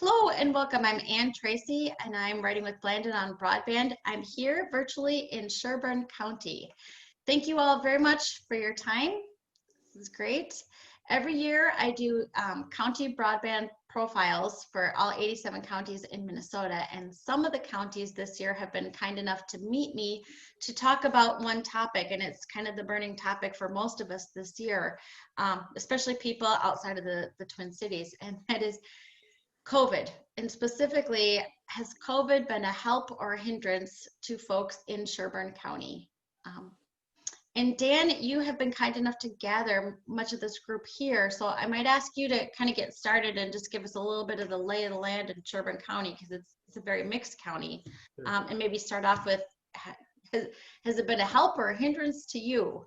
Hello and welcome. I'm Ann Tracy and I'm writing with Blandon on Broadband. I'm here virtually in Sherburne County. Thank you all very much for your time. This is great. Every year I do county broadband profiles for all 87 counties in Minnesota, and some of the counties this year have been kind enough to meet me to talk about one topic, and it's kind of the burning topic for most of us this year, especially people outside of the Twin Cities, and that is COVID. And specifically, has COVID been a help or a hindrance to folks in Sherburne County? And Dan, you have been kind enough to gather much of this group here, so I might ask you to kind of get started and just give us a little bit of the lay of the land in Sherburne County, because it's a very mixed county. And maybe start off with, has it been a help or a hindrance to you?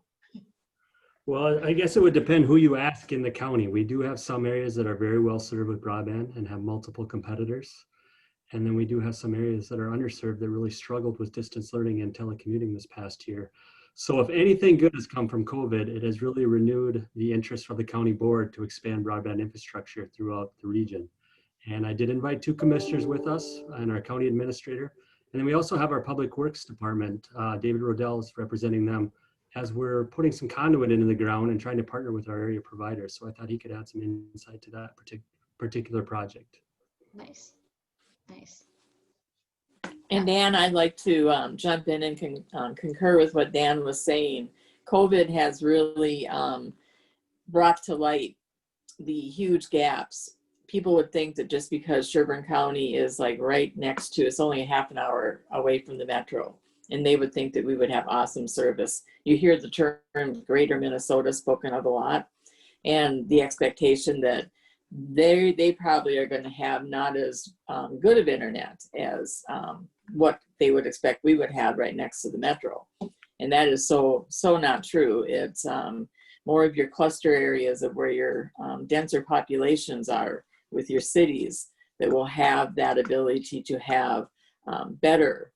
Well, I guess it would depend who you ask in the county. We do have some areas that are very well served with broadband and have multiple competitors. And then we do have some areas that are underserved that really struggled with distance learning and telecommuting this past year. So if anything good has come from COVID, it has really renewed the interest of the county board to expand broadband infrastructure throughout the region. And I did invite 2 commissioners with us and our county administrator. And then we also have our public works department. David Rodell is representing them as we're putting some conduit into the ground and trying to partner with our area providers. So I thought he could add some insight to that particular project. Nice, nice. And Dan, I'd like to jump in and concur with what Dan was saying. COVID has really brought to light the huge gaps. People would think that just because Sherburne County is like right next to, it's only a half an hour away from the metro, and they would think that we would have awesome service. You hear the term Greater Minnesota spoken of a lot, and the expectation that they probably are going to have not as good of internet as what they would expect we would have right next to the metro. And that is so not true. It's more of your cluster areas of where your denser populations are with your cities that will have that ability to have better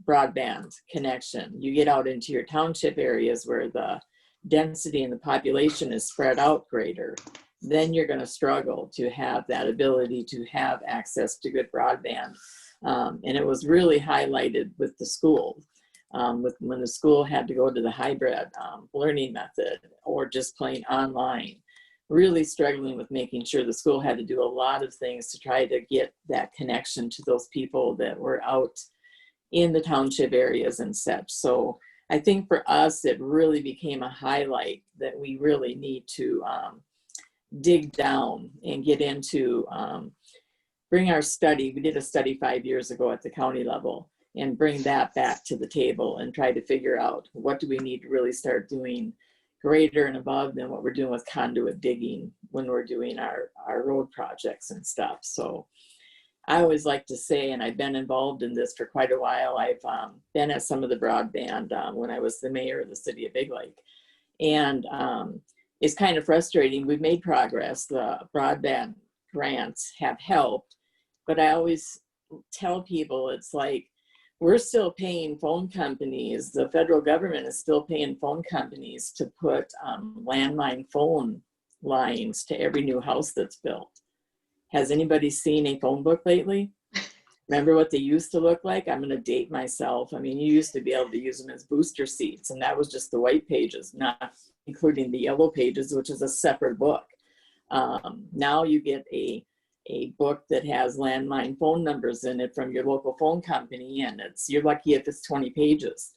broadband connection. You get out into your township areas where the density and the population is spread out greater, then you're going to struggle to have that ability to have access to good broadband. And it was really highlighted with the school, when the school had to go to the hybrid learning method or just plain online, really struggling with making sure the school had to do a lot of things to try to get that connection to those people that were out in the township areas and such. So I think for us, it really became a highlight that we really need to dig down and get into, bring our study. We did a study 5 years ago at the county level, and bring that back to the table and try to figure out what do we need to really start doing greater and above than what we're doing with conduit digging when we're doing our road projects and stuff. So I always like to say, and I've been involved in this for quite a while, I've been at some of the broadband when I was the mayor of the city of Big Lake. And it's kind of frustrating. We've made progress. The broadband grants have helped, but I always tell people it's like, we're still paying phone companies. The federal government is still paying phone companies to put landline phone lines to every new house that's built. Has anybody seen a phone book lately? Remember what they used to look like? I'm going to date myself. I mean, you used to be able to use them as booster seats, and that was just the white pages, not including the yellow pages, which is a separate book. Now you get a book that has landline phone numbers in it from your local phone company, and you're lucky if it's 20 pages.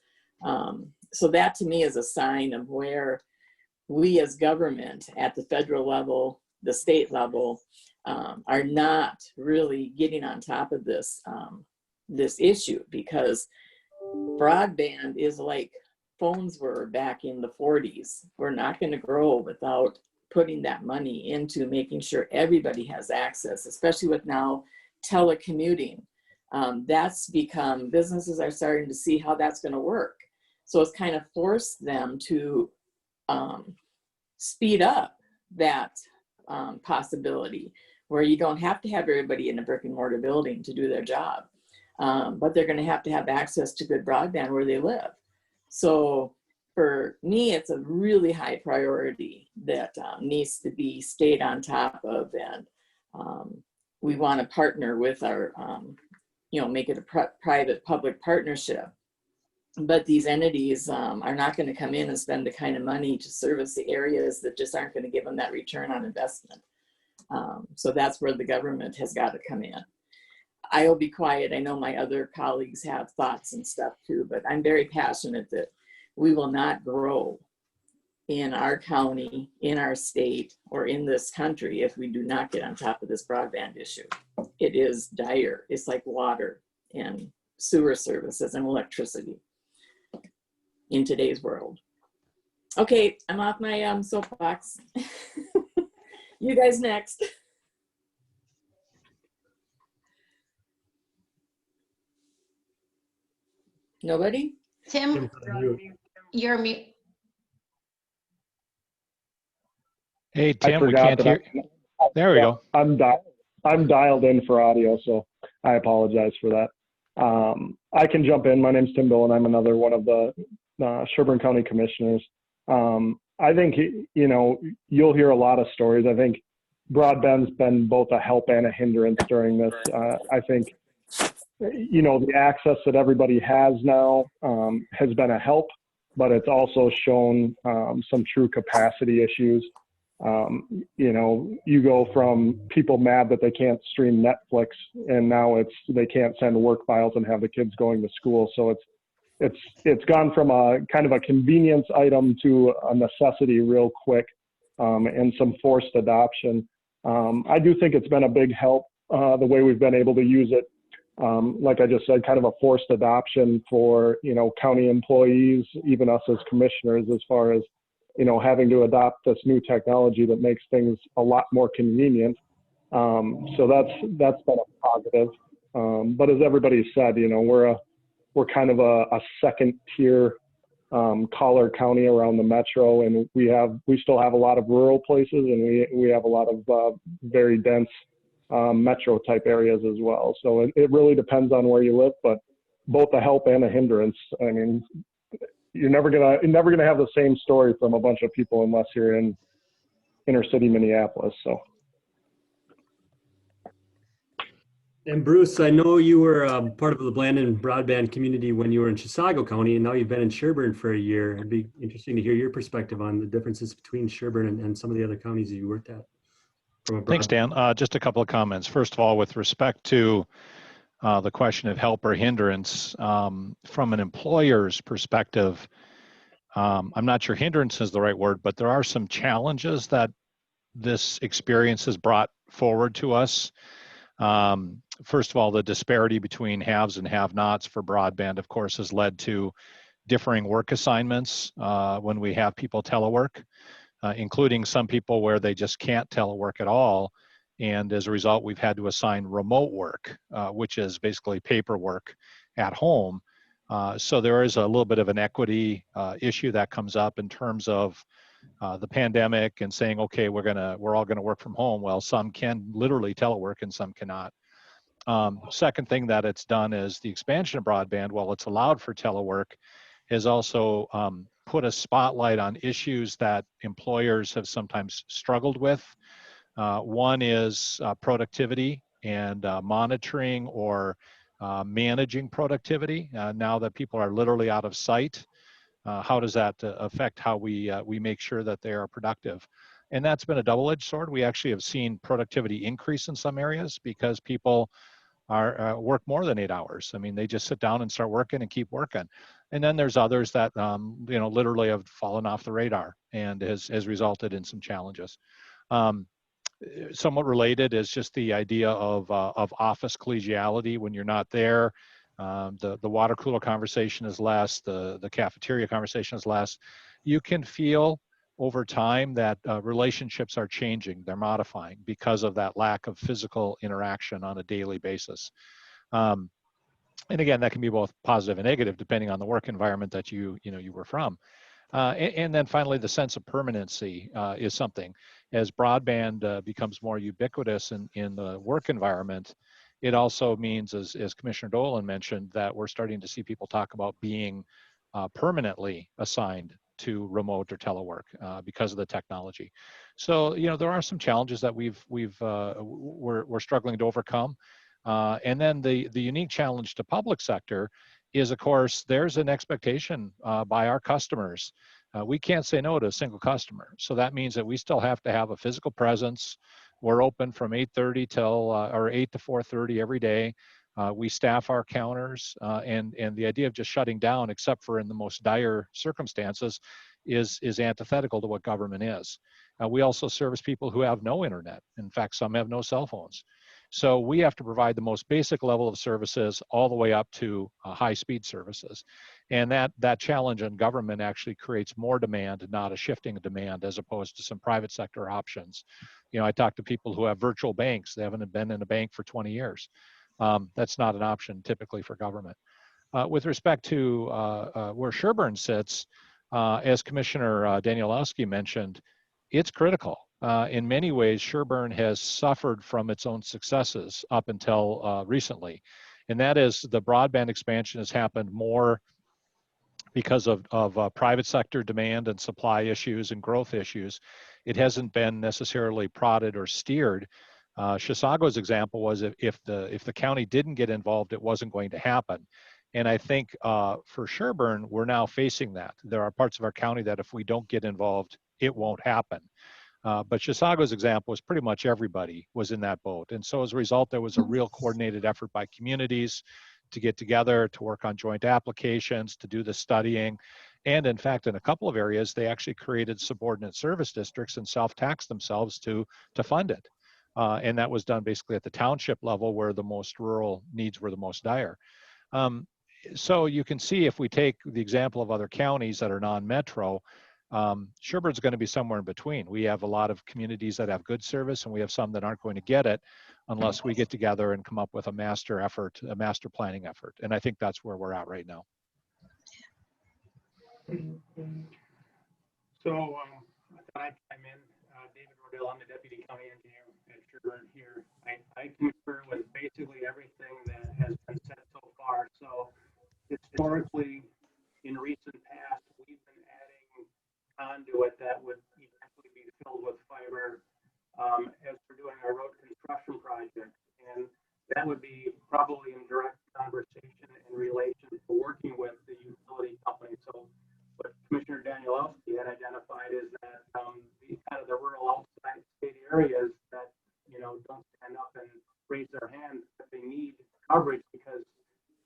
So that to me is a sign of where we as government at the federal level, the state level, are not really getting on top of this this issue, because broadband is like phones were back in the 40s. We're not going to grow without putting that money into making sure everybody has access, especially with now telecommuting. That's become, businesses are starting to see how that's going to work. So it's kind of forced them to speed up that possibility, where you don't have to have everybody in a brick and mortar building to do their job, but they're going to have access to good broadband where they live. So for me, it's a really high priority that needs to be stayed on top of. And we want to partner with our, make it a private-public partnership. But these entities are not going to come in and spend the kind of money to service the areas that just aren't going to give them that return on investment. So that's where the government has got to come in. I will be quiet. I know my other colleagues have thoughts and stuff too, but I'm very passionate that we will not grow in our county, in our state, or in this country if we do not get on top of this broadband issue. It is dire. It's like water and sewer services and electricity in today's world. Okay, I'm off my soapbox. You guys next. Nobody? Tim, you're mute. Hey, Tim, we can't hear. There we go. I'm dialed in for audio, so I apologize for that. I can jump in. My name's Tim Bill, and I'm another one of the Sherburne County Commissioners. I think, you'll hear a lot of stories. I think broadband's been both a help and a hindrance during this. I think, the access that everybody has now has been a help, but it's also shown some true capacity issues. You go from people mad that they can't stream Netflix, and now they can't send work files and have the kids going to school. So it's gone from a kind of a convenience item to a necessity real quick, and some forced adoption. I do think it's been a big help, the way we've been able to use it. Like I just said, kind of a forced adoption for, county employees, even us as commissioners, as far as, having to adopt this new technology that makes things a lot more convenient. So that's been a positive. But as everybody said, we're kind of a second tier collar county around the metro, and we still have a lot of rural places, and we have a lot of very dense metro type areas as well. So it really depends on where you live, but both a help and a hindrance. I mean, you're never gonna have the same story from a bunch of people unless you're in inner city Minneapolis. So. And Bruce, I know you were part of the Blandon broadband community when you were in Chisago County, and now you've been in Sherburne for a year. It'd be interesting to hear your perspective on the differences between Sherburne and some of the other counties you worked at. Thanks, Dan. Just a couple of comments. First of all, with respect to the question of help or hindrance, from an employer's perspective, I'm not sure hindrance is the right word, but there are some challenges that this experience has brought forward to us. First of all, the disparity between haves and have-nots for broadband, of course, has led to differing work assignments when we have people telework, including some people where they just can't telework at all. And as a result, we've had to assign remote work, which is basically paperwork at home. So there is a little bit of an equity issue that comes up in terms of the pandemic and saying, okay, we're all gonna work from home. Well, some can literally telework and some cannot. Second thing that it's done is the expansion of broadband, while it's allowed for telework, has also put a spotlight on issues that employers have sometimes struggled with. One is productivity and monitoring or managing productivity. Now that people are literally out of sight, how does that affect how we make sure that they are productive? And that's been a double-edged sword. We actually have seen productivity increase in some areas because people are work more than 8 hours. I mean, they just sit down and start working and keep working. And then there's others that literally have fallen off the radar and has resulted in some challenges. Somewhat related is just the idea of office collegiality when you're not there. The water cooler conversation is less, the cafeteria conversation is less. You can feel over time that relationships are changing, they're modifying because of that lack of physical interaction on a daily basis. And again, that can be both positive and negative depending on the work environment that you were from. And then finally, the sense of permanency is something. As broadband becomes more ubiquitous in the work environment, it also means, as Commissioner Dolan mentioned, that we're starting to see people talk about being permanently assigned to remote or telework because of the technology. So, you know, there are some challenges that we're struggling to overcome. And then the unique challenge to public sector is, of course, there's an expectation by our customers. We can't say no to a single customer. So that means that we still have to have a physical presence. We're open from 8:30 till or 8 to 4:30 every day. We staff our counters, and the idea of just shutting down, except for in the most dire circumstances, is antithetical to what government is. We also service people who have no internet. In fact, some have no cell phones. So we have to provide the most basic level of services all the way up to high-speed services. And that challenge in government actually creates more demand, not a shifting demand, as opposed to some private sector options. You know, I talk to people who have virtual banks. They haven't been in a bank for 20 years. That's not an option typically for government. With respect to where Sherburne sits, as Commissioner Danielowski mentioned, it's critical. In many ways, Sherburne has suffered from its own successes up until recently. And that is the broadband expansion has happened more because of private sector demand and supply issues and growth issues. It hasn't been necessarily prodded or steered. Chisago's example was if the county didn't get involved, it wasn't going to happen. And I think for Sherburne, we're now facing that. There are parts of our county that if we don't get involved, it won't happen. But Chisago's example was pretty much everybody was in that boat. And so as a result, there was a real coordinated effort by communities to get together, to work on joint applications, to do the studying. And in fact, in a couple of areas, they actually created subordinate service districts and self-taxed themselves to fund it. And that was done basically at the township level where the most rural needs were the most dire. So you can see if we take the example of other counties that are non-metro, Sherburne's going to be somewhere in between. We have a lot of communities that have good service and we have some that aren't going to get it unless we get together and come up with a master effort, a master planning effort. And I think that's where we're at right now. So I thought I'd chime in. David Rodell, I'm the Deputy County Engineer at Sherburne here. I concur with basically everything that has been said so far. So historically, in recent past, we've been adding conduit that would eventually be filled with fiber as we're doing our road construction project. And that would be probably in direct conversation in relation to working with the utility company. So what Commissioner Danielowski had identified is that the kind of the rural outside state areas that, you know, don't stand up and raise their hand that they need coverage because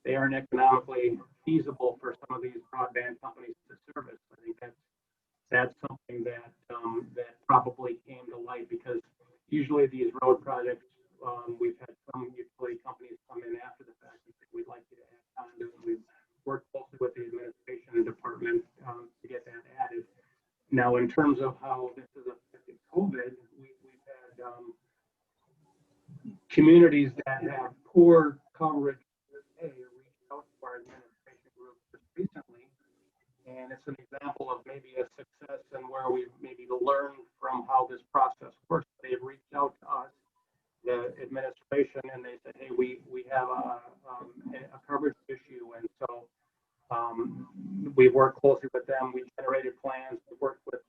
they aren't economically feasible for some of these broadband companies to service. I think that's something that that probably came to light because usually these road projects, we've had some utility companies come in after the fact and say, we'd like you to add conduit. And we've worked closely with the administration department to get that added. Now, in terms of how this has affected COVID, we've had communities that have poor coverage reached out to our administration group just recently. And it's an example of maybe a success and where we maybe learn from how this process works. They've reached out to us, the administration, and they said, hey, we have a coverage issue. And so we worked closely with them. We generated plans. We worked with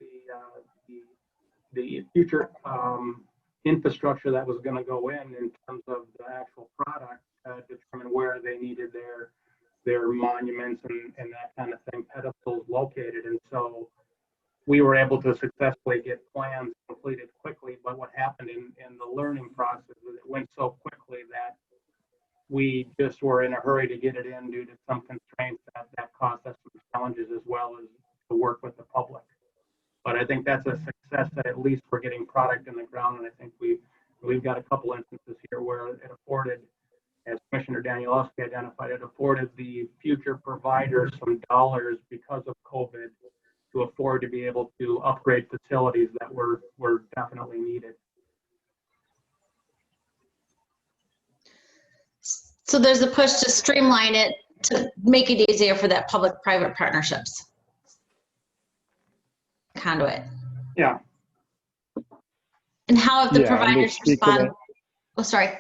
the future infrastructure that was going to go in terms of the actual product, determine where they needed their monuments and that kind of thing, pedestals located. And so we were able to successfully get plans completed quickly. But what happened in the learning process is it went so quickly that we just were in a hurry to get it in due to some constraints that caused us some challenges as well as to work with the public. But I think that's a success that at least we're getting product in the ground. And I think we've got a couple instances here where it afforded, as Commissioner Danielowski identified, it afforded the future providers some dollars because of COVID to afford to be able to upgrade facilities that were definitely needed. So there's a push to streamline it to make it easier for that public-private partnerships. Conduit. Yeah. And how have the providers responded? Oh, sorry.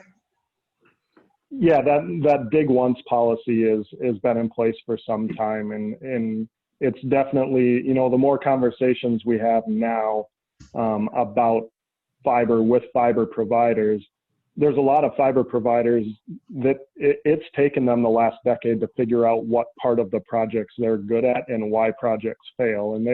Yeah, that dig once policy has been in place for some time, and it's definitely, you know, the more conversations we have now about fiber with fiber providers, there's a lot of fiber providers that it's taken them the last decade to figure out what part of the projects they're good at and why projects fail. And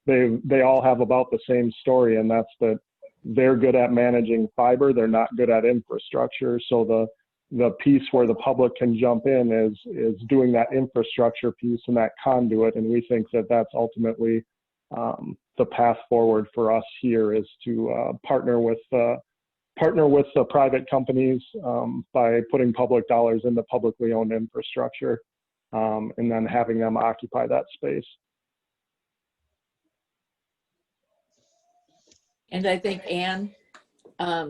they all have about the same story, and that's that they're good at managing fiber, they're not good at infrastructure. So the piece where the public can jump in is doing that infrastructure piece and that conduit. And we think that that's ultimately the path forward for us here, is to partner with the private companies by putting public dollars into publicly owned infrastructure, and then having them occupy that space. And I think, Anne,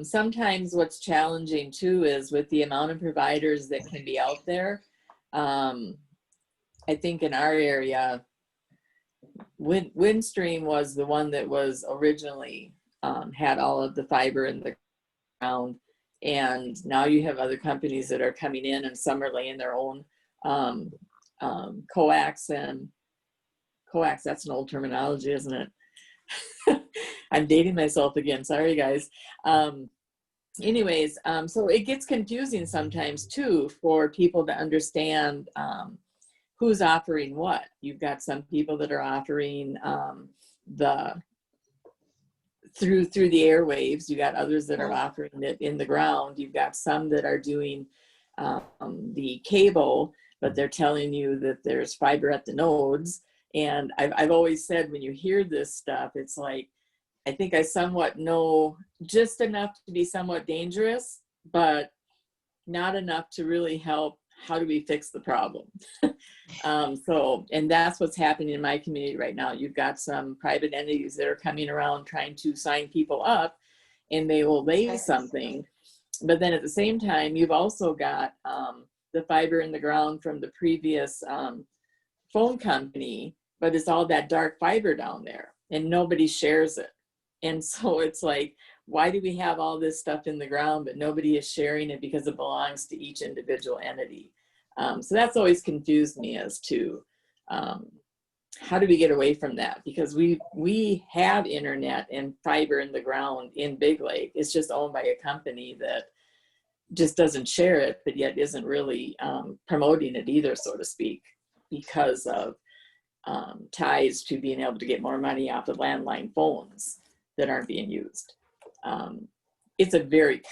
sometimes what's challenging too is with the amount of providers that can be out there. I think in our area, Windstream was the one that was originally had all of the fiber in the ground, and now you have other companies that are coming in, and some are laying their own coax. And coax, that's an old terminology, isn't it? I'm dating myself again, sorry guys. Anyways, so it gets confusing sometimes too for people to understand who's offering what. You've got some people that are offering through the airwaves. You got others that are offering it in the ground. You've got some that are doing the cable, but they're telling you that there's fiber at the nodes. And I've always said, when you hear this stuff, it's like, I think I somewhat know just enough to be somewhat dangerous, but not enough to really help. How do we fix the problem? And that's what's happening in my community right now. You've got some private entities that are coming around trying to sign people up, and they will lay something. But then at the same time, you've also got the fiber in the ground from the previous phone company, but it's all that dark fiber down there and nobody shares it. And so it's like, why do we have all this stuff in the ground, but nobody is sharing it because it belongs to each individual entity? So that's always confused me as to how do we get away from that? Because we have internet and fiber in the ground in Big Lake. It's just owned by a company that just doesn't share it, but yet isn't really promoting it either, so to speak, because of ties to being able to get more money off of landline phones that aren't being used. It's a very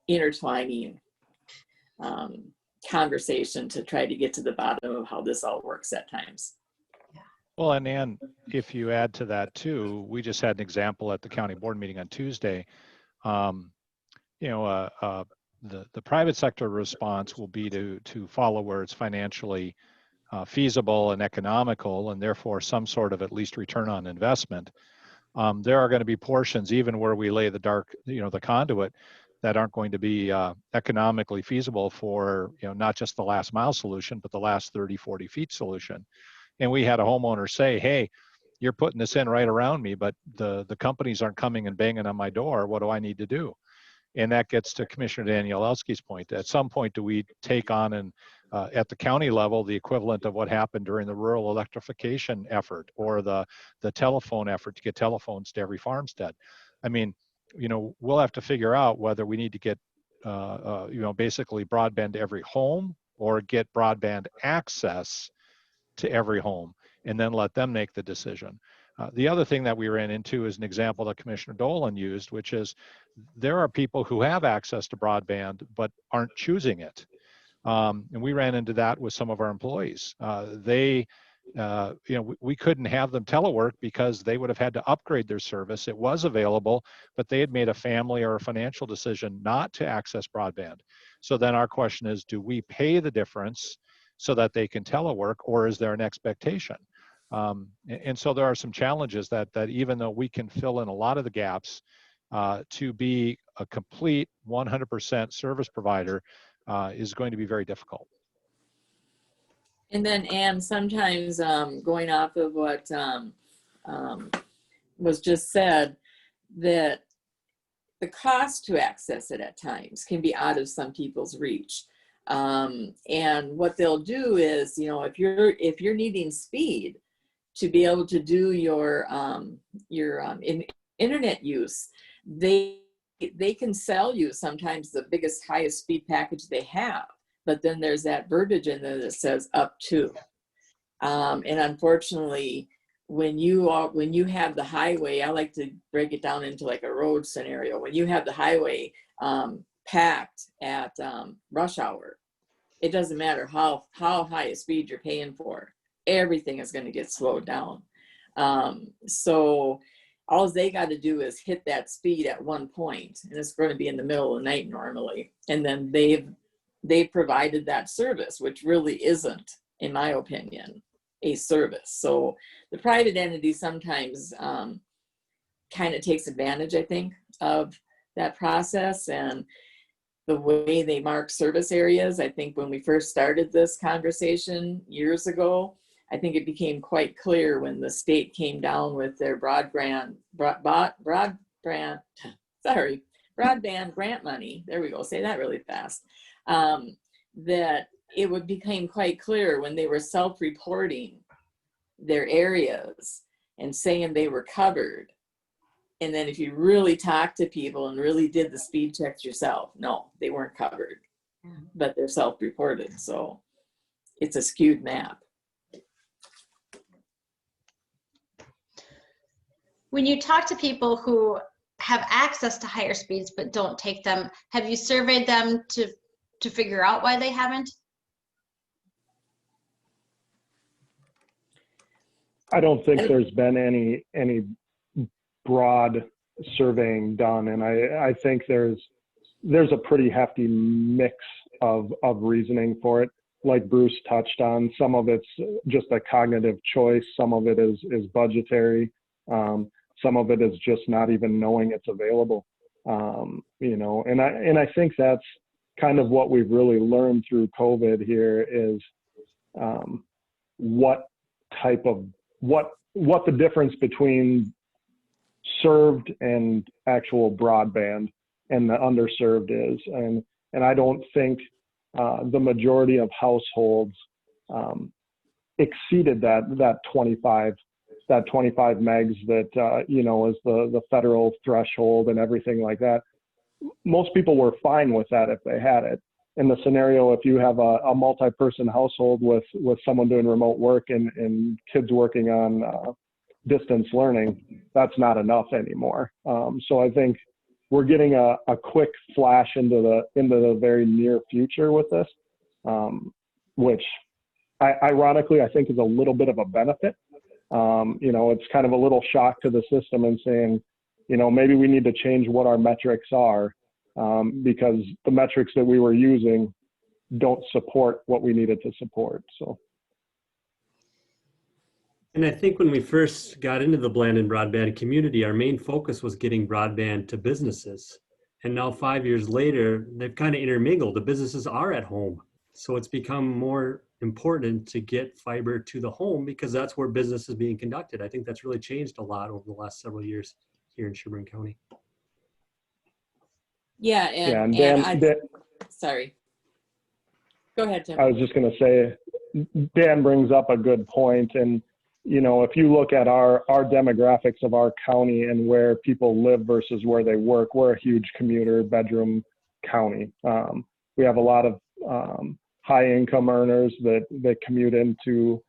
intertwining conversation to try to get to the bottom of how this all works at times. Well, and Ann, if you add to that too, we just had an example at the county board meeting on Tuesday. The private sector response will be to follow where it's financially feasible and economical, and therefore some sort of at least return on investment. There are going to be portions, even where we lay the conduit, that aren't going to be economically feasible for, not just the last mile solution, but the last 30, 40 feet solution. And we had a homeowner say, hey, you're putting this in right around me, but the companies aren't coming and banging on my door. What do I need to do? And that gets to Commissioner Danielewski's point. At some point, do we take on and at the county level, the equivalent of what happened during the rural electrification effort, or the telephone effort to get telephones to every farmstead? I mean, we'll have to figure out whether we need to get, basically broadband to every home, or get broadband access to every home, and then let them make the decision. The other thing that we ran into is an example that Commissioner Dolan used, which is there are people who have access to broadband but aren't choosing it. And we ran into that with some of our employees. We couldn't have them telework because they would have had to upgrade their service. It was available, but they had made a family or a financial decision not to access broadband. So then our question is, do we pay the difference so that they can telework, or is there an expectation? And so there are some challenges that even though we can fill in a lot of the gaps, to be a complete 100% service provider is going to be very difficult. And then, Anne, sometimes going off of what was just said, that the cost to access it at times can be out of some people's reach. And what they'll do is, you know, if you're needing speed to be able to do your internet use, they can sell you sometimes the biggest, highest speed package they have, but then there's that verbiage in there that says up to. And unfortunately, when you have the highway, I like to break it down into like a road scenario. When you have the highway packed at rush hour, it doesn't matter how high a speed you're paying for, everything is going to get slowed down. So all they got to do is hit that speed at one point, and it's going to be in the middle of the night normally, and then they've provided that service, which really isn't, in my opinion, a service. So the private entity sometimes kind of takes advantage, I think, of that process and the way they mark service areas. I think when we first started this conversation years ago, I think it became quite clear when the state came down with their broadband grant money. There we go, say that really fast. That it became quite clear when they were self-reporting their areas and saying they were covered. And then if you really talked to people and really did the speed checks yourself, no, they weren't covered, but they're self-reported. So it's a skewed map. When you talk to people who have access to higher speeds but don't take them, have you surveyed them to figure out why they haven't? I don't think there's been any broad surveying done, and I think there's a pretty hefty mix of reasoning for it. Like Bruce touched on, some of it's just a cognitive choice, some of it is budgetary, some of it is just not even knowing it's available. You know, and I think that's kind of what we've really learned through COVID here is what the difference between served and actual broadband and the underserved is. And I don't think the majority of households exceeded that 25 megs that, you know, is the federal threshold and everything like that. Most people were fine with that if they had it. In the scenario, if you have a multi-person household with someone doing remote work and kids working on distance learning, that's not enough anymore. So I think we're getting a quick flash into the very near future with this, which ironically I think is a little bit of a benefit. You know, it's kind of a little shock to the system and saying, you know, maybe we need to change what our metrics are, because the metrics that we were using don't support what we needed to support. So. And I think when we first got into the Blandon broadband community, our main focus was getting broadband to businesses. And now 5 years later, they've kind of intermingled. The businesses are at home. So it's become more important to get fiber to the home because that's where business is being conducted. I think that's really changed a lot over the last several years here in Sherburne County. Yeah, and Dan, sorry. Go ahead, Tim. I was just going to say, Dan brings up a good point. And, you know, if you look at our demographics of our county and where people live versus where they work, we're a huge commuter bedroom county. We have a lot of high income earners that commute into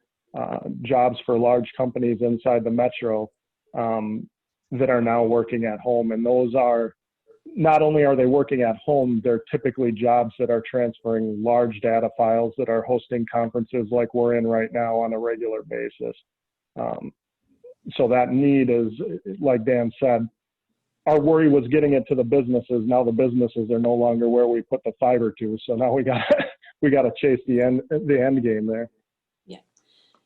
jobs for large companies inside the metro that are now working at home. And those are, not only are they working at home, they're typically jobs that are transferring large data files, that are hosting conferences like we're in right now on a regular basis. So that need is, like Dan said, our worry was getting it to the businesses. Now the businesses are no longer where we put the fiber to. So now we got to chase the end game there. Yeah.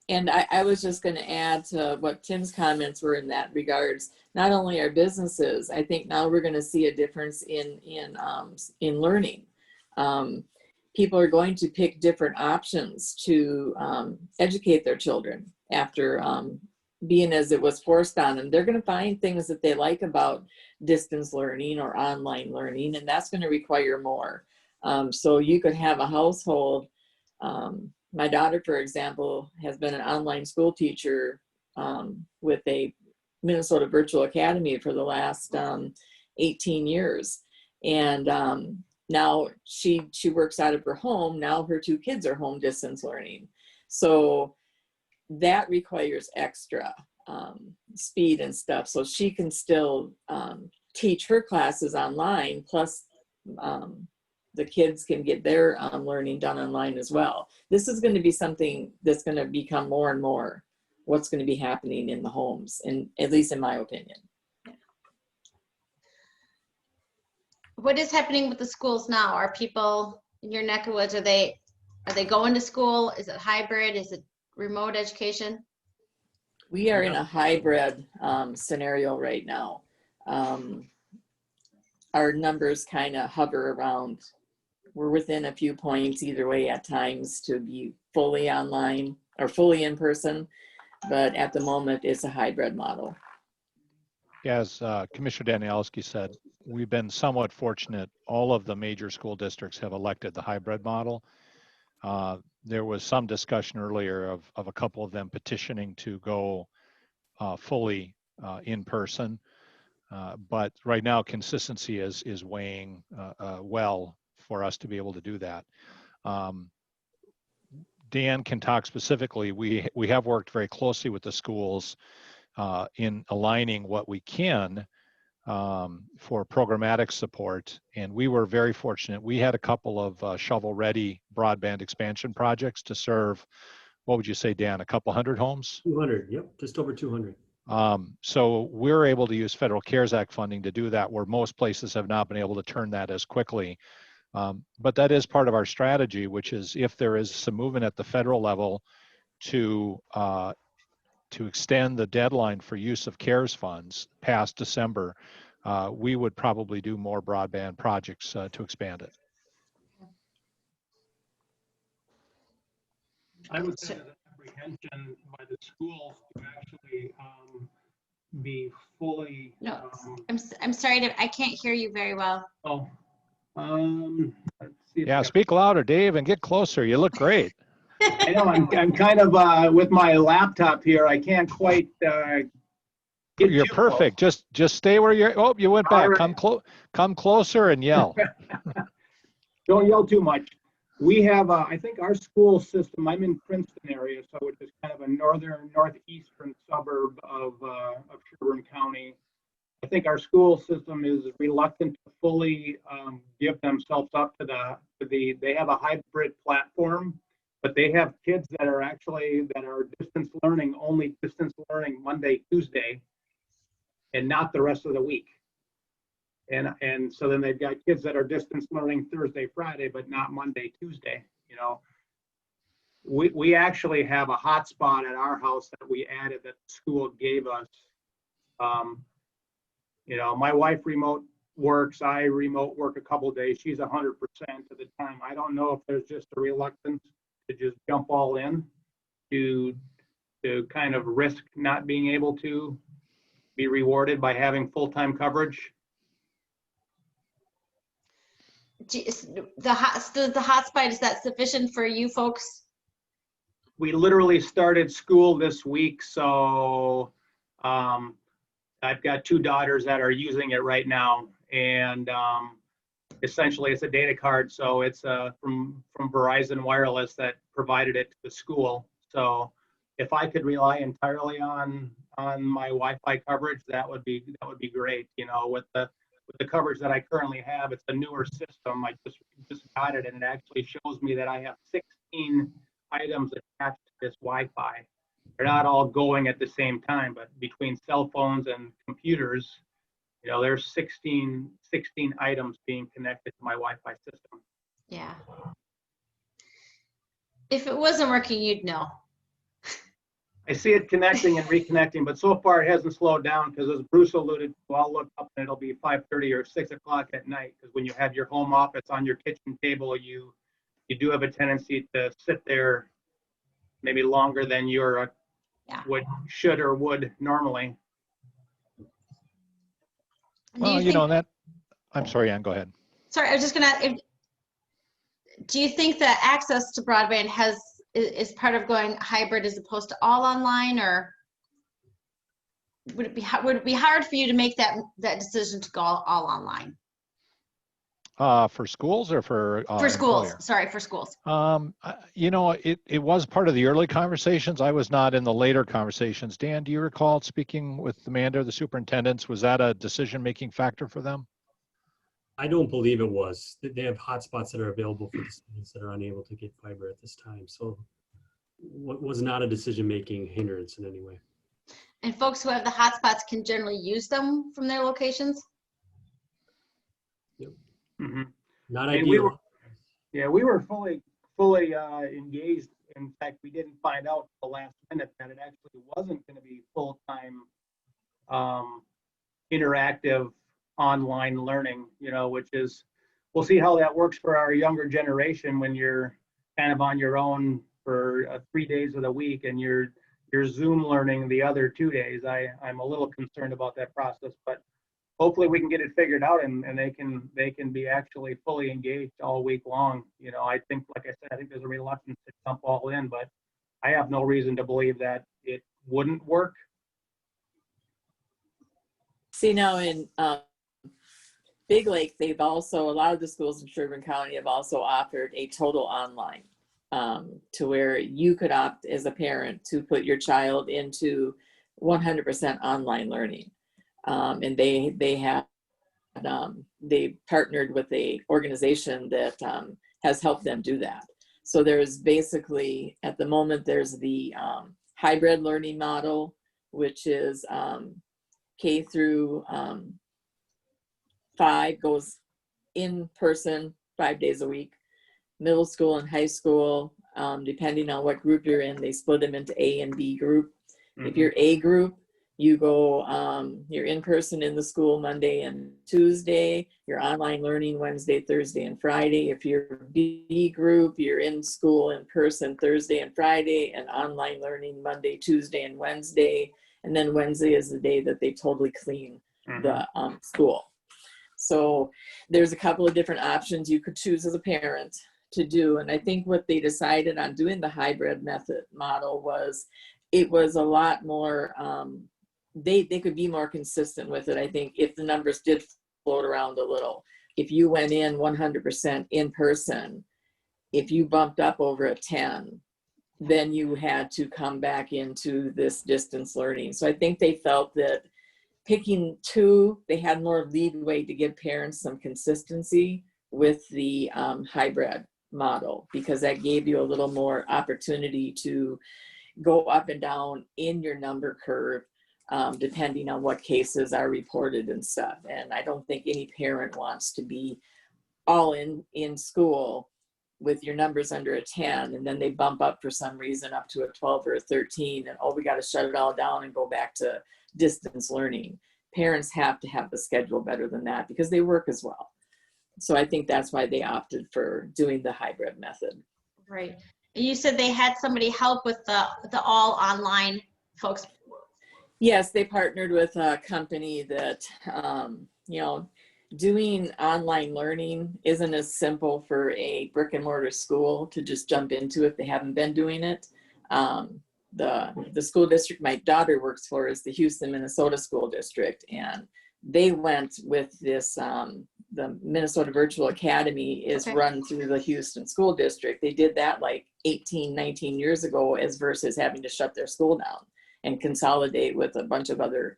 And I was just going to add to what Tim's comments were in that regards. Not only our businesses, I think now we're going to see a difference in learning. People are going to pick different options to educate their children after being as it was forced on them. They're going to find things that they like about distance learning or online learning, and that's going to require more. So you could have a household. My daughter, for example, has been an online school teacher with a Minnesota Virtual Academy for the last 18 years. And now she works out of her home. Now her 2 kids are home distance learning. So that requires extra speed and stuff. So she can still teach her classes online, plus the kids can get their learning done online as well. This is going to be something that's going to become more and more what's going to be happening in the homes, and at least in my opinion. What is happening with the schools now? Are people in your neck of woods, are they going to school? Is it hybrid? Is it remote education? We are in a hybrid scenario right now. Our numbers kind of hover around, we're within a few points either way at times to be fully online or fully in person, but at the moment it's a hybrid model. As Commissioner Danielski said, we've been somewhat fortunate. All of the major school districts have elected the hybrid model. There was some discussion earlier of a couple of them petitioning to go fully in person. But right now, consistency is weighing well for us to be able to do that. Dan can talk specifically. We have worked very closely with the schools in aligning what we can for programmatic support. And we were very fortunate. We had a couple of shovel-ready broadband expansion projects to serve, what would you say, Dan, a couple hundred homes? 200, yep, just over 200. So we're able to use Federal CARES Act funding to do that, where most places have not been able to turn that as quickly. But that is part of our strategy, which is if there is some movement at the federal level to extend the deadline for use of CARES funds past December, we would probably do more broadband projects to expand it. I would say there's an apprehension by the schools to actually be fully. No, I'm sorry, I can't hear you very well. Let's see. Yeah, speak louder, Dave, and get closer. You look great. I know I'm kind of with my laptop here. I can't quite. You're perfect. Close. Just stay where you're. Oh, you went back. Right. Come closer and yell. Don't yell too much. We have, I think our school system, I'm in Princeton area, so which is kind of a northeastern suburb of Sherburne County. I think our school system is reluctant to fully give themselves up to they have a hybrid platform, but they have kids that are distance learning, only distance learning Monday, Tuesday, and not the rest of the week. And so then they've got kids that are distance learning Thursday, Friday, but not Monday, Tuesday. You know, we actually have a hotspot at our house that we added that the school gave us. You know, my wife remote works. I remote work a couple of days. She's 100% of the time. I don't know if there's just a reluctance to just jump all in to kind of risk not being able to be rewarded by having full-time coverage. The hotspot, is that sufficient for you folks? We literally started school this week, so I've got 2 daughters that are using it right now, and essentially it's a data card, so it's from Verizon Wireless that provided it to the school. So if I could rely entirely on my Wi-Fi coverage, that would be great. You know, with the coverage that I currently have, it's a newer system. I just got it, and it actually shows me that I have 16 items attached to this Wi-Fi. They're not all going at the same time, but between cell phones and computers, you know, there's 16 items being connected to my Wi-Fi system. Yeah. If it wasn't working, you'd know. I see it connecting and reconnecting, but so far it hasn't slowed down because, as Bruce alluded to, I'll look up and it'll be 5:30 or 6 o'clock at night, because when you have your home office on your kitchen table, you do have a tendency to sit there maybe longer than your should or would normally. Well, you know that. I'm sorry, Ann, go ahead. Sorry, I was just gonna. Do you think that access to broadband is part of going hybrid as opposed to all online, or would it be hard for you to make that decision to go all online? For schools or for schools, employer? sorry, for schools. It was part of the early conversations. I was not in the later conversations. Dan, do you recall speaking with Amanda, the superintendents? Was that a decision-making factor for them? I don't believe it was. They have hotspots that are available for the students that are unable to get fiber at this time. So what was not a decision-making hindrance in any way. And folks who have the hotspots can generally use them from their locations? Yep. Mm-hmm. Not And ideal. we were fully engaged. In fact, we didn't find out the last minute that it actually wasn't going to be full-time interactive online learning, which is, we'll see how that works for our younger generation when you're kind of on your own for 3 days of the week and you're Zoom learning the other 2 days. I'm a little concerned about that process, but hopefully we can get it figured out and they can be actually fully engaged all week long. I think, like I said, I think there's a reluctance to jump all in, but I have no reason to believe that it wouldn't work. See, now in Big Lake, a lot of the schools in Sherburne County have also offered a total online, to where you could opt as a parent to put your child into 100% online learning. And they partnered with a organization that has helped them do that. So there's basically, at the moment, there's the hybrid learning model, which is K through 5 goes in person 5 days a week. Middle school and high school, depending on what group you're in, they split them into A and B group. Mm-hmm. If you're A group, you go, you're in person in the school Monday and Tuesday, you're online learning Wednesday, Thursday, and Friday. If you're B group, you're in school in person Thursday and Friday, and online learning Monday, Tuesday, and Wednesday. And then Wednesday is the day that they totally clean the school. So there's a couple of different options you could choose as a parent to do. And I think what they decided on doing the hybrid model was, it was a lot more, they could be more consistent with it. I think if the numbers did float around a little, if you went in 100% in person, if you bumped up over a 10, then you had to come back into this distance learning. So I think they felt that picking two, they had more leeway to give parents some consistency with the hybrid model, because that gave you a little more opportunity to go up and down in your number curve, depending on what cases are reported and stuff. And I don't think any parent wants to be all in school with your numbers under a 10, and then they bump up for some reason up to a 12 or a 13, and we got to shut it all down and go back to distance learning. Parents have to have the schedule better than that because they work as well. So I think that's why they opted for doing the hybrid method. Right. And you said they had somebody help with the all online folks. Yes, they partnered with a company that, doing online learning isn't as simple for a brick and mortar school to just jump into if they haven't been doing it. The school district my daughter works for is the Houston, Minnesota School District, and they went with this, the Minnesota Virtual Academy is run through the Houston School District. They did that like 18, 19 years ago, as versus having to shut their school down and consolidate with a bunch of other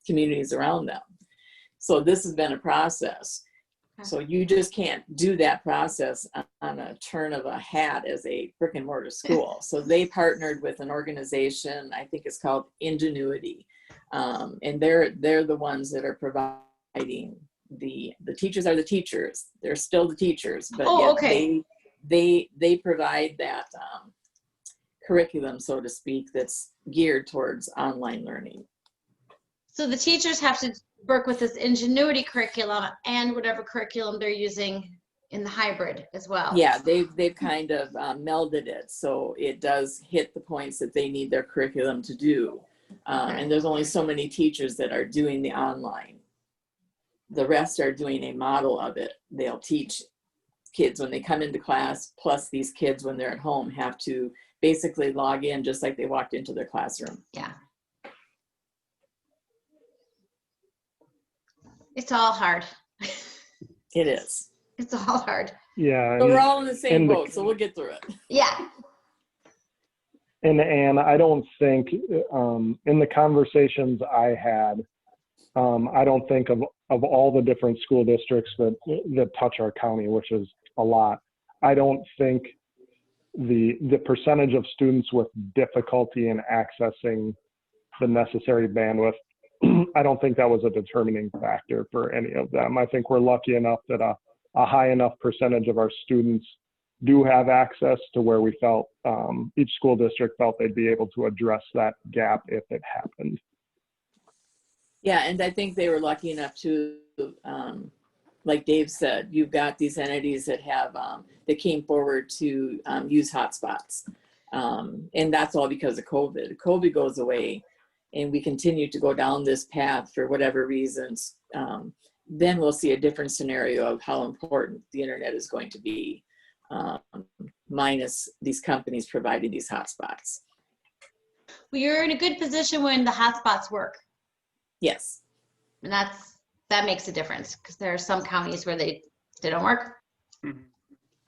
communities around them. So this has been a process. So you just can't do that process on a turn of a hat as a brick and mortar school. So they partnered with an organization, I think it's called Ingenuity. And they're the ones that are providing the teachers are the teachers. They're still the teachers, but they provide that curriculum, so to speak, that's geared towards online learning. So the teachers have to work with this Ingenuity curriculum and whatever curriculum they're using in the hybrid as well. Yeah, they've kind of melded it, so it does hit the points that they need their curriculum to do. And there's only so many teachers that are doing the online. The rest are doing a model of it. They'll teach kids when they come into class, plus these kids when they're at home have to basically log in just like they walked into their classroom. Yeah. It's all hard. It is. It's all hard. Yeah. But we're all in the same and the- boat, so we'll get through it. Yeah. And I don't think in the conversations I had, I don't think of all the different school districts that touch our county, which is a lot. I don't think the percentage of students with difficulty in accessing the necessary bandwidth, I don't think that was a determining factor for any of them. I think we're lucky enough that a high enough percentage of our students do have access to where we felt each school district felt they'd be able to address that gap if it happened. Yeah, and I think they were lucky enough to, like Dave said, you've got these entities that have that came forward to use hotspots, and that's all because of COVID. COVID goes away, and we continue to go down this path for whatever reasons. Then we'll see a different scenario of how important the internet is going to be, minus these companies providing these hotspots. Well, you're in a good position when the hotspots work. Yes. And that makes a difference, because there are some counties where they don't work,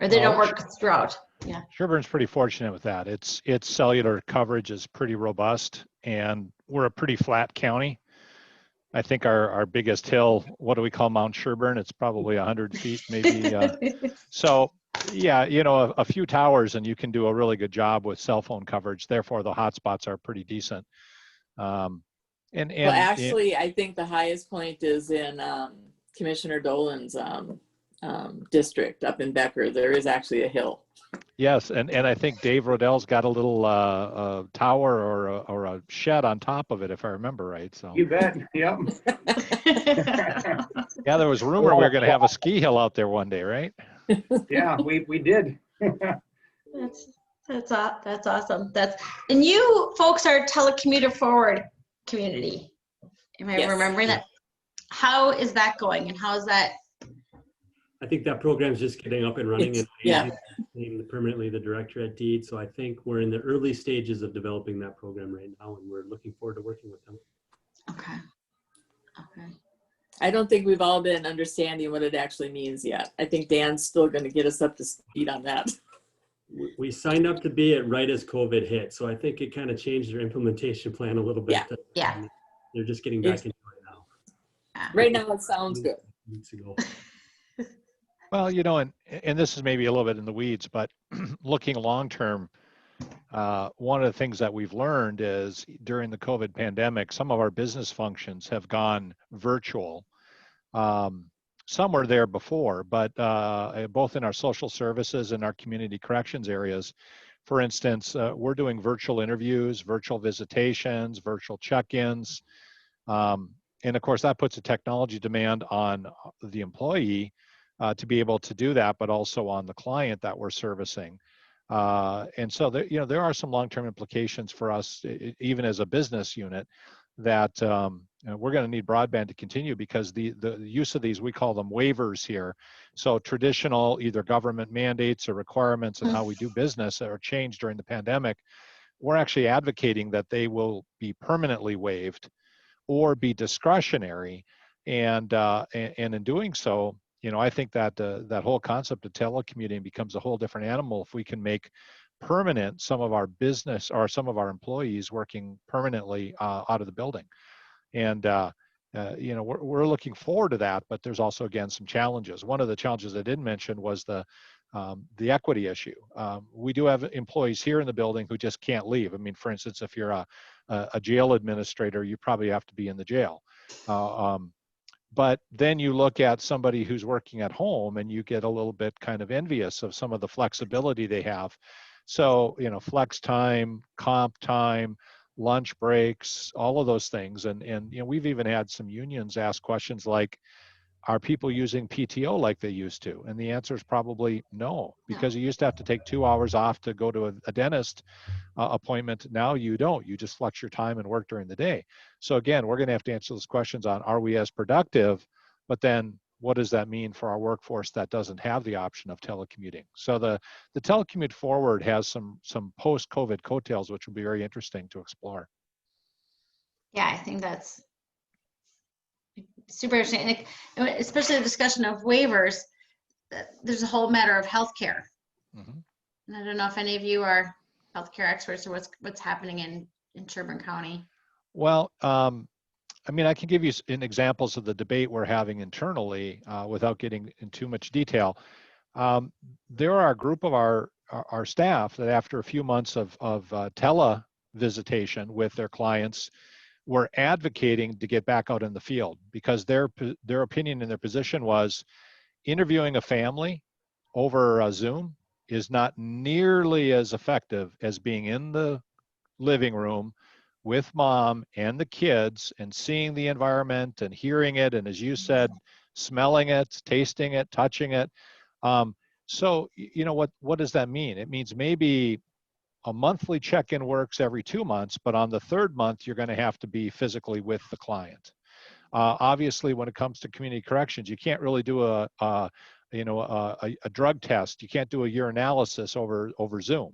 or they don't work throughout. Yeah. Sherburne's pretty fortunate with that. Its cellular coverage is pretty robust, and we're a pretty flat county. I think our biggest hill, what do we call Mount Sherburne? It's probably 100 feet, maybe. So yeah, you know, a few towers and you can do a really good job with cell phone coverage. Therefore, the hotspots are pretty decent. And Well, actually, I think the highest point is in Commissioner Dolan's district up in Becker. There is actually a hill. yes, and I think Dave Rodell's got a little tower or a shed on top of it, if I remember right. So You bet. Yep. yeah, there was rumor we were going to have a ski hill out there one day, right? Yeah, we did. That's awesome. And you folks are telecommuter forward community. Am I Yes. remembering that? How is that going, and how is that? I think that program's just getting up and running, and Yeah. named permanently the director at Deed. So I think we're in the early stages of developing that program right now, and we're looking forward to working with them. Okay. Okay. I don't think we've all been understanding what it actually means yet. I think Dan's still going to get us up to speed on that. We signed up to be it right as COVID hit, so I think it kind of changed their implementation plan a little bit. Yeah. Yeah. They're just getting back into it now. Right now, it sounds good. Weeks ago. Well, you know, and this is maybe a little bit in the weeds, but looking long term, one of the things that we've learned is during the COVID pandemic, some of our business functions have gone virtual. Some were there before, but both in our social services and our community corrections areas, for instance, we're doing virtual interviews, virtual visitations, virtual check-ins. And of course, that puts a technology demand on the employee to be able to do that, but also on the client that we're servicing. And so there, you know, there are some long-term implications for us, even as a business unit, that we're going to need broadband to continue, because the use of these, we call them waivers here. So traditional either government mandates or requirements and how we do business are changed during the pandemic. We're actually advocating that they will be permanently waived or be discretionary. And in doing so, you know, I think that that whole concept of telecommuting becomes a whole different animal if we can make permanent some of our business or some of our employees working permanently out of the building. And you know, we're looking forward to that, but there's also, again, some challenges. One of the challenges I didn't mention was the equity issue. We do have employees here in the building who just can't leave. I mean, for instance, if you're a jail administrator, you probably have to be in the jail. But then you look at somebody who's working at home and you get a little bit kind of envious of some of the flexibility they have. So, you know, flex time, comp time, lunch breaks, all of those things. And you know, we've even had some unions ask questions like, are people using PTO like they used to? And the answer is probably no, because you used to have to take 2 hours off to go to a dentist appointment. Now you don't. You just flex your time and work during the day. So again, we're going to have to answer those questions on, are we as productive? But then what does that mean for our workforce that doesn't have the option of telecommuting? So the telecommute forward has some post-COVID coattails, which will be very interesting to explore. Yeah, I think that's super interesting, and especially the discussion of waivers. There's a whole matter of healthcare. Mm-hmm. And I don't know if any of you are healthcare experts or what's happening in Sherburne County. Well, I mean, I can give you examples of the debate we're having internally without getting in too much detail. There are a group of our staff that after a few months of tele-visitation with their clients were advocating to get back out in the field because their opinion and their position was interviewing a family over Zoom is not nearly as effective as being in the living room with mom and the kids and seeing the environment and hearing it. And as you said, smelling it, tasting it, touching it. So, you know, what does that mean? It means maybe a monthly check-in works every 2 months, but on the third month, you're going to have to be physically with the client. Obviously, when it comes to community corrections, you can't really do a drug test. You can't do a urinalysis over Zoom.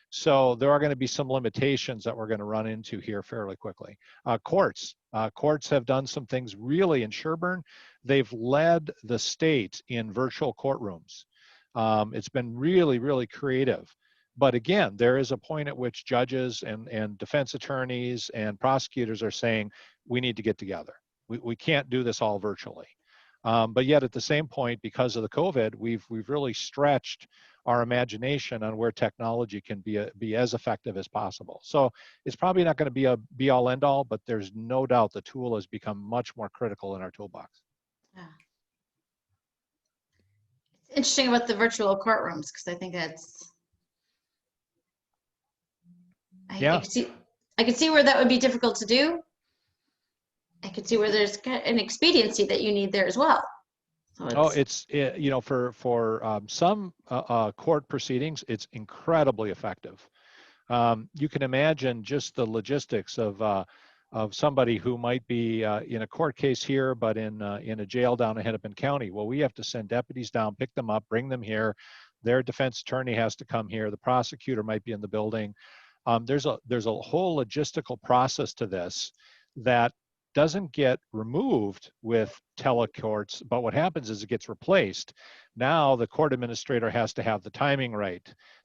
So there are going to be some limitations that we're going to run into here fairly quickly. Courts have done some things really in Sherburne. They've led the state in virtual courtrooms. It's been really, really creative. But again, there is a point at which judges and defense attorneys and prosecutors are saying, we need to get together. We can't do this all virtually. But yet at the same point, because of the COVID, we've really stretched our imagination on where technology can be as effective as possible. So it's probably not going to be a be all end all, but there's no doubt the tool has become much more critical in our toolbox. Yeah. It's interesting about the virtual courtrooms because I think I could see where that would be difficult to do. I could see where there's an expediency that you need there as well. So for some court proceedings, it's incredibly effective. You can imagine just the logistics of somebody who might be in a court case here, but in a jail down in Hennepin County. Well, we have to send deputies down, pick them up, bring them here. Their defense attorney has to come here. The prosecutor might be in the building. There's a whole logistical process to this that doesn't get removed with telecourts, but what happens is it gets replaced. Now the court administrator has to have the timing right.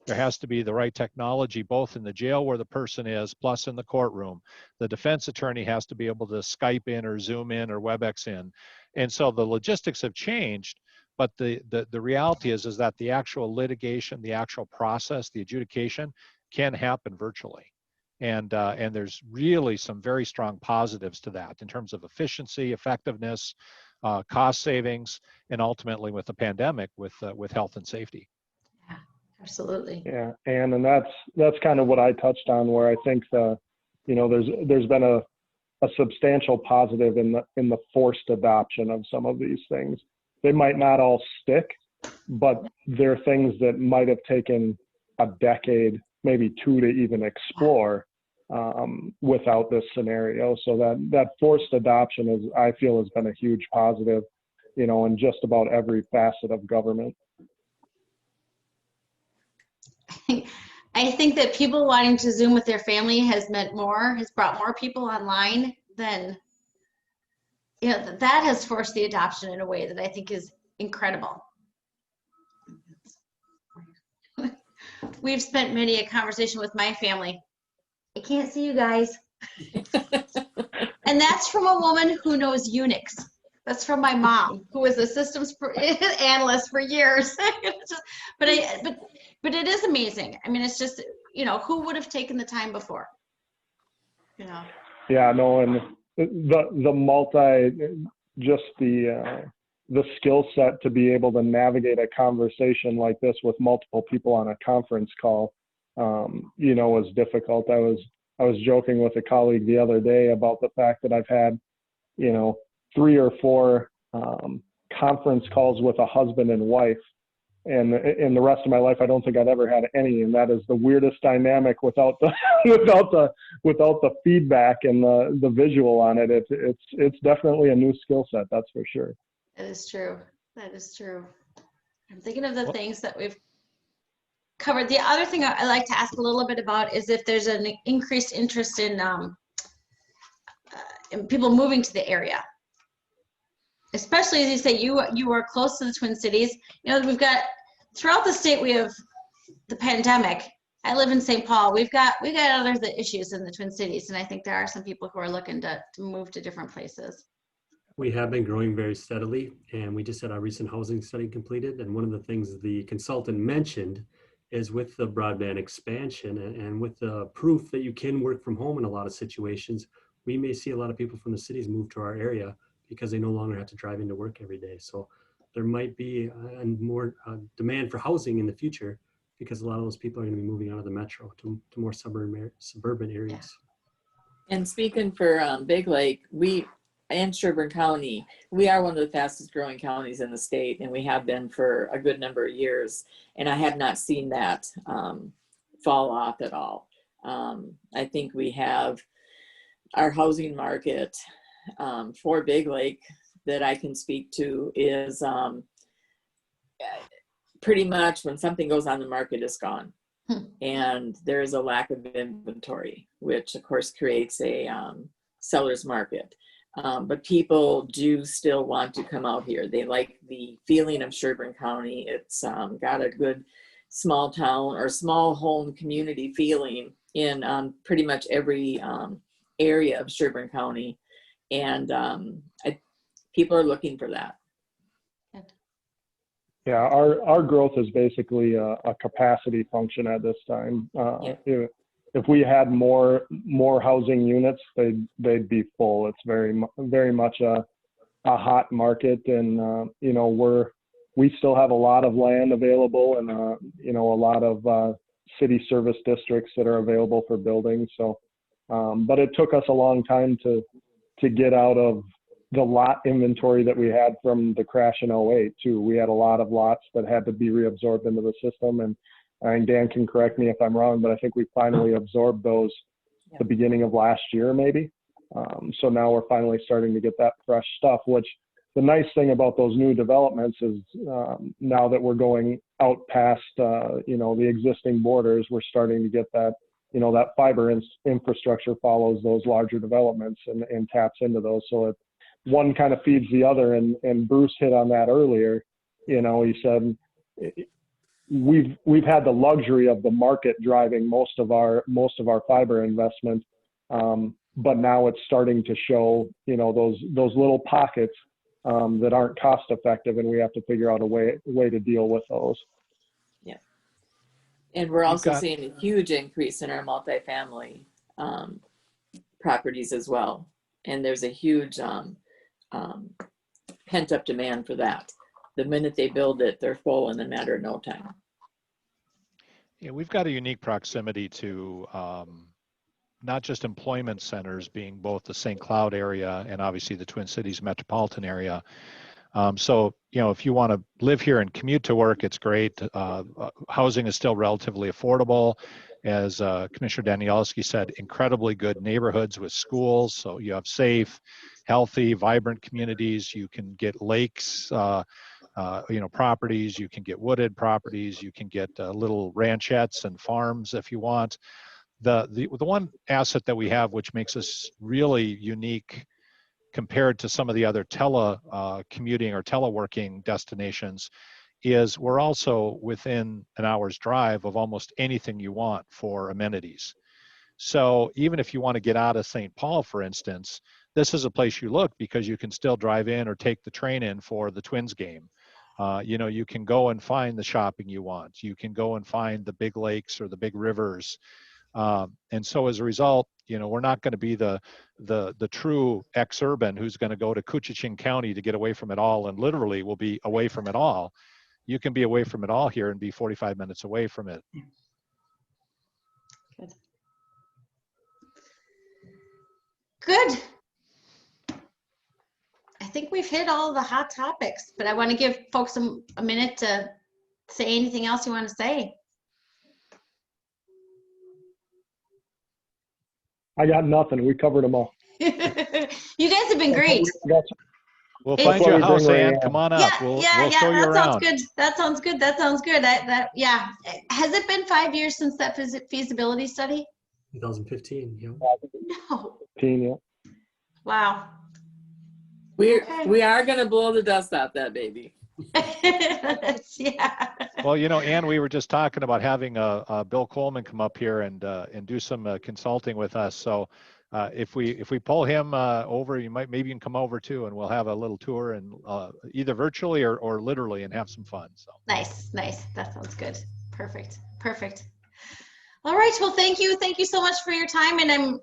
There has to be the right technology, both in the jail where the person is, plus in the courtroom. The defense attorney has to be able to Skype in or Zoom in or WebEx in. And so the logistics have changed, but the reality is that the actual litigation, the actual process, the adjudication can happen virtually. And there's really some very strong positives to that in terms of efficiency, effectiveness, cost savings, and ultimately with the pandemic, with health and safety. yeah, absolutely. Yeah, and that's kind of what I touched on, where I think there's been a substantial positive in the forced adoption of some of these things. They might not all stick, but they're things that might have taken a decade, maybe two, to even explore without this scenario. So that forced adoption I feel has been a huge positive, in just about every facet of government. I think that people wanting to Zoom with their family has brought more people online than, that has forced the adoption in a way that I think is incredible. We've spent many a conversation with my family. I can't see you guys. And that's from a woman who knows Unix. That's from my mom, who was a systems analyst for years. But it is amazing. I mean, it's just, who would have taken the time before? Yeah, no, and the skill set to be able to navigate a conversation like this with multiple people on a conference call, was difficult. I was joking with a colleague the other day about the fact that I've had, 3 or 4 conference calls with a husband and wife, and in the rest of my life, I don't think I've ever had any. And that is the weirdest dynamic without the without the feedback and the visual on it. It's definitely a new skill set, that's for sure. That is true. That is true. I'm thinking of the things that we've covered. The other thing I'd like to ask a little bit about is if there's an increased interest in people moving to the area. Especially as you say, you are close to the Twin Cities. You know, we've got, throughout the state, we have the pandemic. I live in St. Paul. We've got other issues in the Twin Cities, and I think there are some people who are looking to move to different places. We have been growing very steadily, and we just had our recent housing study completed. And one of the things the consultant mentioned is with the broadband expansion and with the proof that you can work from home in a lot of situations, we may see a lot of people from the cities move to our area because they no longer have to drive into work every day. So there might be more demand for housing in the future because a lot of those people are going to be moving out of the metro to more suburban areas. Yeah. And speaking for Big Lake, and Sherburne County, we are one of the fastest growing counties in the state, and we have been for a good number of years. And I have not seen that fall off at all. I think we have our housing market for Big Lake that I can speak to is pretty much when something goes on the market, it's gone. And there's a lack of inventory, which of course creates a seller's market. But people do still want to come out here. They like the feeling of Sherburne County. It's got a good small town or small home community feeling in pretty much every area of Sherburne County. And people are looking for that. Yeah, our growth is basically a capacity function at this time. If we had more housing units, they'd be full. It's very much a hot market, and you know, we still have a lot of land available, and you know, a lot of city service districts that are available for building. So, but it took us a long time to get out of the lot inventory that we had from the crash in 08 too. We had a lot of lots that had to be reabsorbed into the system, and Dan can correct me if I'm wrong, but I think we finally absorbed those the beginning of last year, maybe. So now we're finally starting to get that fresh stuff, which the nice thing about those new developments is now that we're going out past, you know, the existing borders, we're starting to get that, you know, that fiber infrastructure follows those larger developments and taps into those. So one kind of feeds the other, and Bruce hit on that earlier. You know, he said, we've had the luxury of the market driving most of our fiber investment, but now it's starting to show, you know, those little pockets that aren't cost effective, and we have to figure out a way to deal with those. Yeah, and we're also seeing a huge increase in our multifamily properties as well, and there's a huge pent up demand for that. The minute they build it, they're full in a matter of no time. Yeah, we've got a unique proximity to not just employment centers, being both the St. Cloud area and obviously the Twin Cities metropolitan area. So, you know, if you want to live here and commute to work, it's great. Housing is still relatively affordable. As Commissioner Danielewski said, incredibly good neighborhoods with schools. So you have safe, healthy, vibrant communities. You can get lakes, you know, properties. You can get wooded properties. You can get little ranchettes and farms if you want. The one asset that we have, which makes us really unique compared to some of the other commuting or teleworking destinations, is we're also within an hour's drive of almost anything you want for amenities. So even if you want to get out of St. Paul, for instance, this is a place you look because you can still drive in or take the train in for the Twins game. You know, you can go and find the shopping you want. You can go and find the big lakes or the big rivers. And so as a result, you know, we're not going to be the true ex-urban who's going to go to Coochin County to get away from it all, and literally will be away from it all. You can be away from it all here and be 45 minutes away from it. Good. I think we've hit all the hot topics, but I want to give folks a minute to say anything else you want to say. I got nothing. We covered them all. You guys have been great. We'll It's- find you a Before we house, bring Ray Ann. in. Come on Yeah, up. We'll yeah, show you that sounds around. good. That sounds good. That sounds good. Yeah. Has it been 5 years since that feasibility study? 2015, yeah. No. Yeah. Wow. We are gonna blow the dust off that baby. Yeah. Well, Ann, we were just talking about having Bill Coleman come up here and do some consulting with us. So if we pull him over, maybe you can come over too, and we'll have a little tour, and either virtually or literally, and have some fun. So Nice. That sounds good. Perfect. All right. Well, thank you. Thank you so much for your time. And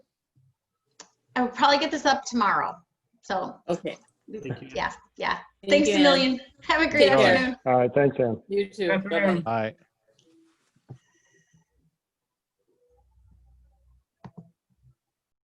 I will probably get this up tomorrow. So Okay. Thank you. yeah. Thank Thanks you, a Ann. million. Have a great Take care. afternoon. All right. Thanks, Ann. You too. Good afternoon. Bye-bye. all right.